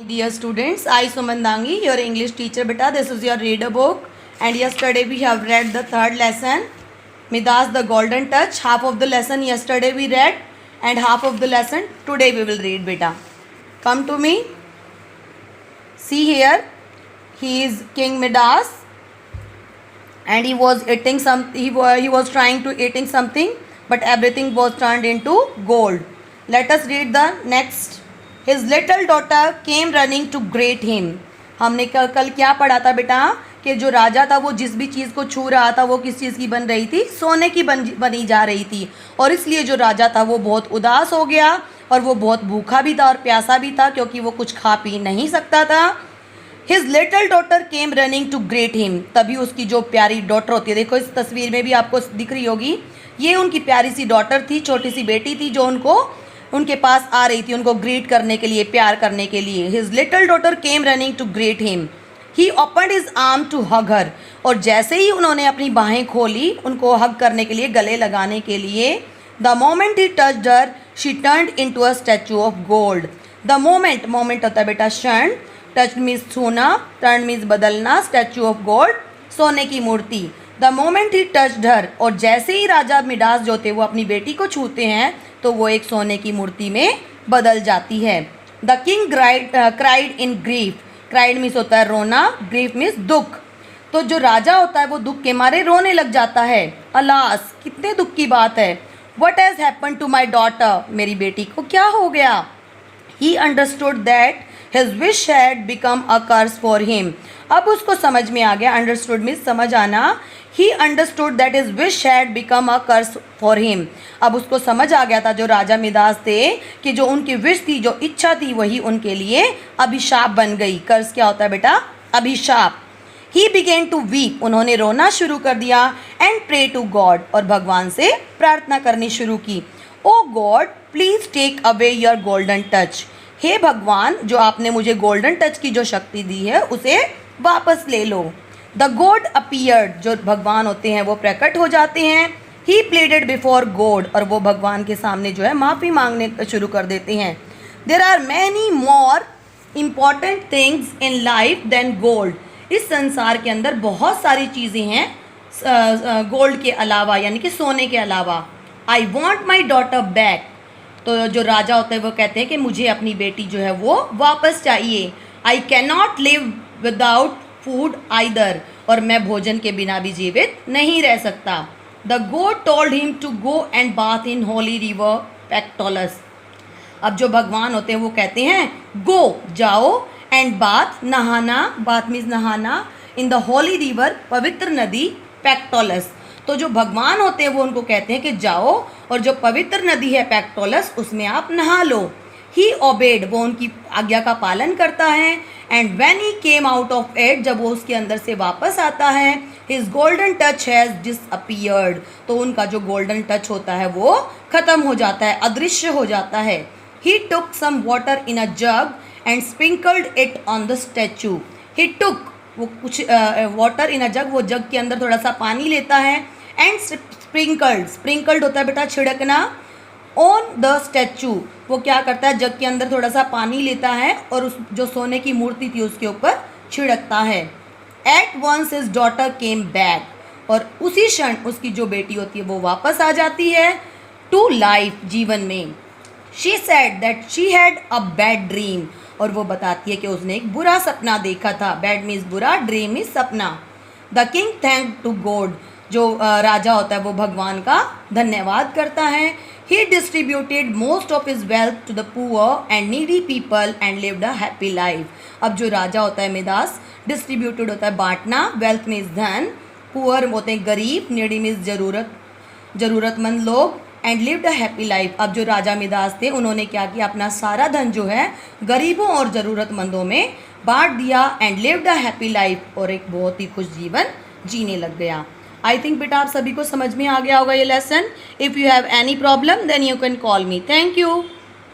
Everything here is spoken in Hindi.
Dear students, I Suman Dangi, your English teacher. Beta, this is your reader book, and yesterday we have read the third lesson, Midas the Golden Touch. Half of the lesson yesterday we read, and half of the lesson today we will read. Beta, come to me. See here, he is King Midas, and he was eating some. He was trying to eating something, but everything was turned into gold. Let us read the next. His little daughter came running to greet him. हमने कल क्या पढ़ा था बेटा कि जो राजा था वो जिस भी चीज़ को छू रहा था वो किस चीज़ की बन रही थी, सोने की बनी जा रही थी, और इसलिए जो राजा था वो बहुत उदास हो गया और वो बहुत भूखा भी था और प्यासा भी था क्योंकि वो कुछ खा पी नहीं सकता था. His little daughter came running to greet him. तभी उसकी जो प्यारी डॉटर होती है, देखो इस तस्वीर में भी आपको दिख रही होगी, ये उनकी प्यारी सी डॉटर थी, छोटी सी बेटी थी जो उनके पास आ रही थी उनको ग्रीट करने के लिए, प्यार करने के लिए. His little daughter came running to greet him. He opened his arm to hug her. और जैसे ही उन्होंने अपनी बाहें खोली उनको हग करने के लिए, गले लगाने के लिए, the moment he touched her, she turned into a statue of gold. The moment होता है बेटा क्षण, touch means छूना, turn means बदलना, statue of gold सोने की मूर्ति. The moment he touched her, और जैसे ही राजा मिडास जो थे वो अपनी बेटी को छूते हैं तो वो एक सोने की मूर्ति में बदल जाती है. The king cried in grief. Cried means होता है रोना, ग्रीफ मीन्स दुख. तो जो राजा होता है वो दुख के मारे रोने लग जाता है. अलास, कितने दुख की बात है. What has happen to my daughter. मेरी बेटी को क्या हो गया. He understood that his wish had become a curse for him. अब उसको समझ में आ गया. अंडरस्टूड मीन्स समझ आना. He understood that his wish had become a curse for him. अब उसको समझ आ गया था जो राजा मिदास थे कि जो उनकी विश थी, जो इच्छा थी, वही उनके लिए अभिशाप बन गई. कर्स क्या होता है बेटा. अभिशाप. He began to weep. उन्होंने रोना शुरू कर दिया. And pray to God. और भगवान से प्रार्थना करनी शुरू की. Oh God, please take away your golden touch. हे भगवान, जो आपने मुझे गोल्डन टच की जो शक्ति दी है उसे वापस ले लो. The God appeared. जो भगवान होते हैं वो प्रकट हो जाते हैं. ही प्लेडेड बिफोर गॉड. और वो भगवान के सामने जो है माफ़ी मांगने शुरू कर देते हैं. There are many more important things in life than gold. इस संसार के अंदर बहुत सारी चीज़ें हैं गोल्ड के अलावा, यानी कि सोने के अलावा. I want my daughter back. तो जो राजा होता है वो कहते हैं कि मुझे अपनी बेटी जो है वो वापस चाहिए. I can not live without food either. और मैं भोजन के बिना भी जीवित नहीं रह सकता. The god told him to go and bath in holy river Pactolus. अब जो भगवान होते हैं वो कहते हैं गो, जाओ, एंड बाथ, नहाना, बाथ मीन्स नहाना, इन द होली रिवर, पवित्र नदी, पैक्टोलस. तो जो भगवान होते हैं वो उनको कहते हैं कि जाओ और जो पवित्र नदी है पैक्टोलस उसमें आप नहा लो. ही ओबेड. वो उनकी आज्ञा का पालन करता है. And when he came out of it. जब वो उसके अंदर से वापस आता है, his golden touch has disappeared. तो उनका जो गोल्डन टच होता है वो ख़त्म हो जाता है, अदृश्य हो जाता है. He took some water in a jug and sprinkled it on the statue. He took, वो कुछ वाटर इन अ जग, वो जग के अंदर थोड़ा सा पानी लेता है. एंड स्प्रिंकल्ड होता है बेटा छिड़कना. ऑन द स्टैचू, वो क्या करता है, जग के अंदर थोड़ा सा पानी लेता है और उस जो सोने की मूर्ति थी उसके ऊपर छिड़कता है. At once his daughter came back. और उसी क्षण उसकी जो बेटी होती है वो वापस आ जाती है टू लाइफ, जीवन में. She said that she had a bad dream. और वो बताती है कि उसने एक बुरा सपना देखा था. बैड मीन्स बुरा, ड्रीम मीन्स सपना. The king thank to God. जो राजा होता है वो भगवान का धन्यवाद करता है. He distributed most of his wealth to the poor and needy people and lived a happy life. अब जो राजा होता है मिदास, डिस्ट्रीब्यूटेड होता है बांटना, वेल्थ मीन्स धन, पुअर होते हैं गरीब, नीडी मीन्स ज़रूरतमंद लोग, and lived a happy life. अब जो राजा मिदास थे उन्होंने क्या किया, अपना सारा धन जो है गरीबों और ज़रूरतमंदों में बांट दिया. And lived a happy life. और एक बहुत ही खुश जीवन जीने लग गया. आई थिंक बेटा आप सभी को समझ में आ गया होगा ये lesson. If you have any problem then you can call me. Thank you.